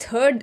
3rd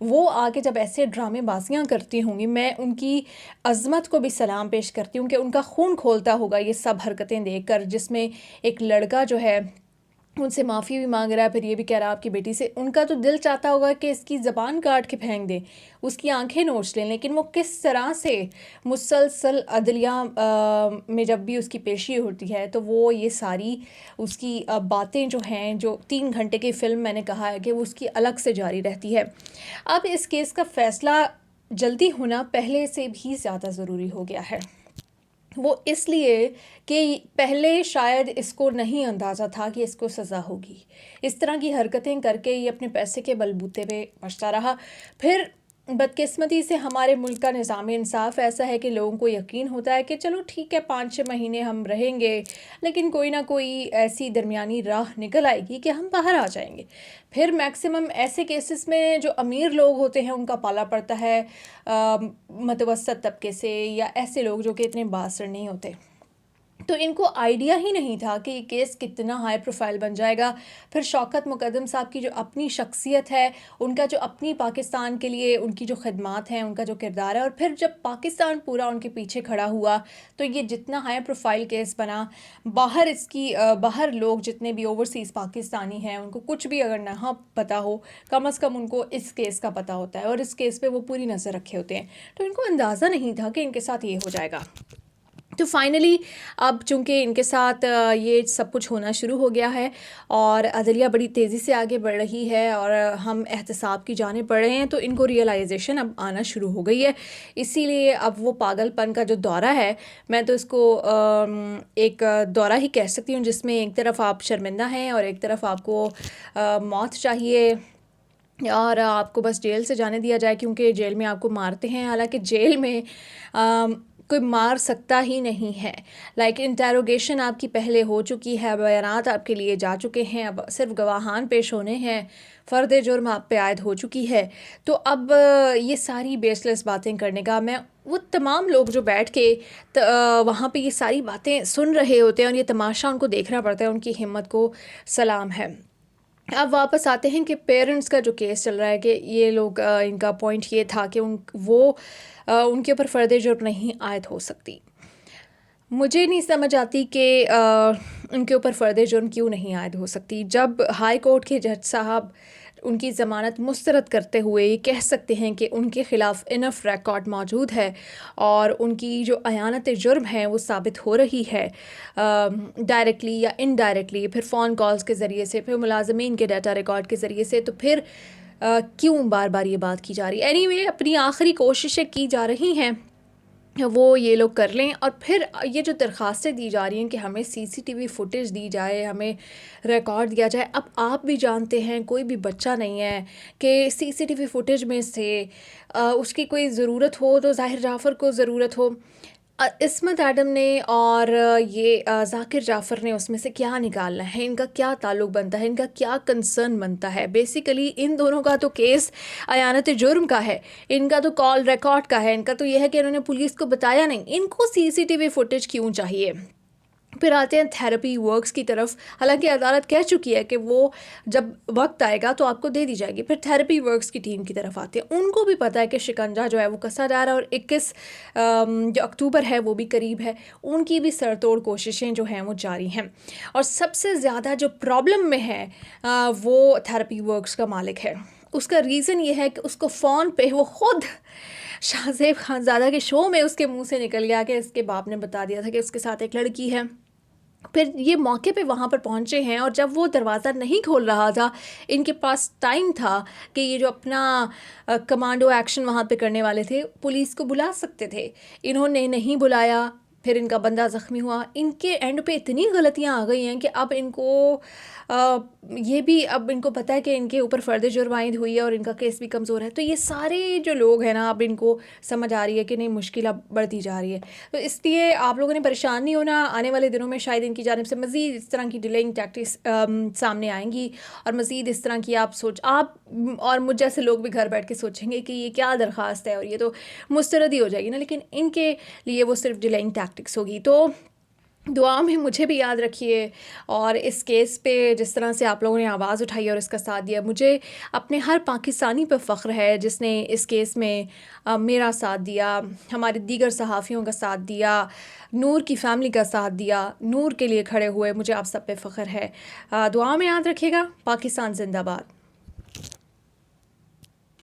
وہ آگے جب ایسے ڈرامے بازیاں کرتی ہوں گی، میں ان کی عظمت کو بھی سلام پیش کرتی ہوں کہ ان کا خون کھولتا ہوگا یہ سب حرکتیں دیکھ کر، جس میں ایک لڑکا جو ہے ان سے معافی بھی مانگ رہا ہے، پھر یہ بھی کہہ رہا ہے آپ کی بیٹی سے، ان کا تو دل چاہتا ہوگا کہ اس کی زبان کاٹ کے پھینک دیں، اس کی آنکھیں نوچ لیں، لیکن وہ کس طرح سے مسلسل عدلیہ میں جب بھی اس کی پیشی ہوتی ہے تو وہ یہ ساری اس کی باتیں جو ہیں، جو 3 گھنٹے کی فلم میں نے کہا ہے کہ وہ اس کی الگ سے جاری رہتی ہے۔ اب اس کیس کا فیصلہ جلدی ہونا پہلے سے بھی زیادہ ضروری ہو گیا ہے، وہ اس لیے کہ پہلے شاید اس کو نہیں اندازہ تھا کہ اس کو سزا ہوگی، اس طرح کی حرکتیں کر کے یہ اپنے پیسے کے بلبوتے پہ بچتا رہا۔ پھر بدقسمتی سے ہمارے ملک کا نظام انصاف ایسا ہے کہ لوگوں کو یقین ہوتا ہے کہ چلو ٹھیک ہے 5-6 مہینے ہم رہیں گے، لیکن کوئی نہ کوئی ایسی درمیانی راہ نکل آئے گی کہ ہم باہر آ جائیں گے۔ پھر میکسیمم ایسے کیسز میں جو امیر لوگ ہوتے ہیں ان کا پالا پڑتا ہے متوسط طبقے سے، یا ایسے لوگ جو کہ اتنے بااثر نہیں ہوتے۔ تو ان کو آئیڈیا ہی نہیں تھا کہ یہ کیس کتنا ہائی پروفائل بن جائے گا۔ پھر شوکت مقدم صاحب کی جو اپنی شخصیت ہے، ان کا جو اپنی پاکستان کے لیے ان کی جو خدمات ہیں، ان کا جو کردار ہے، اور پھر جب پاکستان پورا ان کے پیچھے کھڑا ہوا تو یہ جتنا ہائی پروفائل کیس بنا، باہر لوگ جتنے بھی اوورسیز پاکستانی ہیں ان کو کچھ بھی اگر نہ پتہ ہو، کم از کم ان کو اس کیس کا پتہ ہوتا ہے اور اس کیس پہ وہ پوری نظر رکھے ہوتے ہیں، تو ان کو اندازہ نہیں تھا کہ ان کے ساتھ یہ ہو جائے گا۔ تو فائنلی اب چونکہ ان کے ساتھ یہ سب کچھ ہونا شروع ہو گیا ہے اور عدلیہ بڑی تیزی سے آگے بڑھ رہی ہے اور ہم احتساب کی جانب بڑھ رہے ہیں، تو ان کو ریئلائزیشن اب آنا شروع ہو گئی ہے۔ اسی لیے اب وہ پاگل پن کا جو دورہ ہے، میں تو اس کو ایک دورہ ہی کہہ سکتی ہوں، جس میں ایک طرف آپ شرمندہ ہیں اور ایک طرف آپ کو موت چاہیے اور آپ کو بس جیل سے جانے دیا جائے، کیونکہ جیل میں آپ کو مارتے ہیں، حالانکہ جیل میں کوئی مار سکتا ہی نہیں ہے۔ انٹیروگیشن آپ کی پہلے ہو چکی ہے، بیانات آپ کے لیے جا چکے ہیں، اب صرف گواہان پیش ہونے ہیں، فرد جرم آپ پہ عائد ہو چکی ہے۔ تو اب یہ ساری بیس لیس باتیں کرنے کا، میں وہ تمام لوگ جو بیٹھ کے وہاں پہ یہ ساری باتیں سن رہے ہوتے ہیں اور یہ تماشا ان کو دیکھنا پڑتا ہے، ان کی ہمت کو سلام ہے۔ اب واپس آتے ہیں کہ پیرنٹس کا جو کیس چل رہا ہے، کہ یہ لوگ ان کا پوائنٹ یہ تھا کہ ان کے اوپر فرد جرم نہیں عائد ہو سکتی۔ مجھے نہیں سمجھ آتی کہ ان کے اوپر فرد جرم کیوں نہیں عائد ہو سکتی، جب ہائی کورٹ کے جج صاحب ان کی ضمانت مسترد کرتے ہوئے یہ کہہ سکتے ہیں کہ ان کے خلاف انف ریکارڈ موجود ہے اور ان کی جو اعانت جرم ہے وہ ثابت ہو رہی ہے ڈائریکٹلی یا انڈائریکٹلی، پھر فون کالز کے ذریعے سے، پھر ملازمین کے ڈیٹا ریکارڈ کے ذریعے سے، تو پھر کیوں بار بار یہ بات کی جا رہی ہے؟ اینی وے اپنی آخری کوششیں کی جا رہی ہیں، وہ یہ لوگ کر لیں۔ اور پھر یہ جو درخواستیں دی جا رہی ہیں کہ ہمیں CCTV فوٹیج دی جائے، ہمیں ریکارڈ دیا جائے، اب آپ بھی جانتے ہیں کوئی بھی بچہ نہیں ہے کہ CCTV فوٹیج میں سے اس کی کوئی ضرورت ہو تو ظاہر جعفر کو ضرورت ہو، عصمت ایڈم نے اور یہ ذاکر جعفر نے اس میں سے کیا نکالنا ہے، ان کا کیا تعلق بنتا ہے، ان کا کیا کنسرن بنتا ہے؟ بیسیکلی ان دونوں کا تو کیس اعانت جرم کا ہے، ان کا تو کال ریکارڈ کا ہے، ان کا تو یہ ہے کہ انہوں نے پولیس کو بتایا نہیں، ان کو CCTV فوٹیج کیوں چاہیے؟ پھر آتے ہیں تھیراپی ورکس کی طرف، حالانکہ عدالت کہہ چکی ہے کہ وہ جب وقت آئے گا تو آپ کو دے دی جائے گی۔ پھر تھیراپی ورکس کی ٹیم کی طرف آتے ہیں، ان کو بھی پتہ ہے کہ شکنجہ جو ہے وہ کسا جا رہا ہے اور 21 جو اکتوبر ہے وہ بھی قریب ہے، ان کی بھی سر توڑ کوششیں جو ہیں وہ جاری ہیں۔ اور سب سے زیادہ جو پرابلم میں ہے وہ تھیراپی ورکس کا مالک ہے۔ اس کا ریزن یہ ہے کہ اس کو فون پہ وہ خود شاہ زیب خانزادہ کے شو میں اس کے منہ سے نکل گیا کہ اس کے باپ نے بتا دیا تھا کہ اس کے ساتھ ایک لڑکی ہے۔ پھر یہ موقع پہ وہاں پر پہنچے ہیں اور جب وہ دروازہ نہیں کھول رہا تھا، ان کے پاس ٹائم تھا کہ یہ جو اپنا کمانڈو ایکشن وہاں پہ کرنے والے تھے پولیس کو بلا سکتے تھے، انہوں نے نہیں بلایا، پھر ان کا بندہ زخمی ہوا۔ ان کے اینڈ پہ اتنی غلطیاں آ گئی ہیں کہ اب ان کو یہ بھی اب ان کو پتہ ہے کہ ان کے اوپر فرد جرم عائد ہوئی ہے اور ان کا کیس بھی کمزور ہے، تو یہ سارے جو لوگ ہیں نا اب ان کو سمجھ آ رہی ہے کہ نہیں مشکل اب بڑھتی جا رہی ہے۔ تو اس لیے آپ لوگوں نے پریشان نہیں ہونا، آنے والے دنوں میں شاید ان کی جانب سے مزید اس طرح کی ڈیلیئنگ ٹیکٹکس سامنے آئیں گی اور مزید اس طرح کی آپ اور مجھ جیسے لوگ بھی گھر بیٹھ کے سوچیں گے کہ یہ کیا درخواست ہے اور یہ تو مسترد ہی ہو جائے گی نا، لیکن ان کے لیے وہ صرف ڈیلیئنگ ٹیکٹکس ہوگی۔ تو دعا میں مجھے بھی یاد رکھیے، اور اس کیس پہ جس طرح سے آپ لوگوں نے آواز اٹھائی اور اس کا ساتھ دیا، مجھے اپنے ہر پاکستانی پہ فخر ہے جس نے اس کیس میں میرا ساتھ دیا، ہمارے دیگر صحافیوں کا ساتھ دیا، نور کی فیملی کا ساتھ دیا، نور کے لیے کھڑے ہوئے، مجھے آپ سب پہ فخر ہے۔ دعا میں یاد رکھیے گا۔ پاکستان زندہ باد۔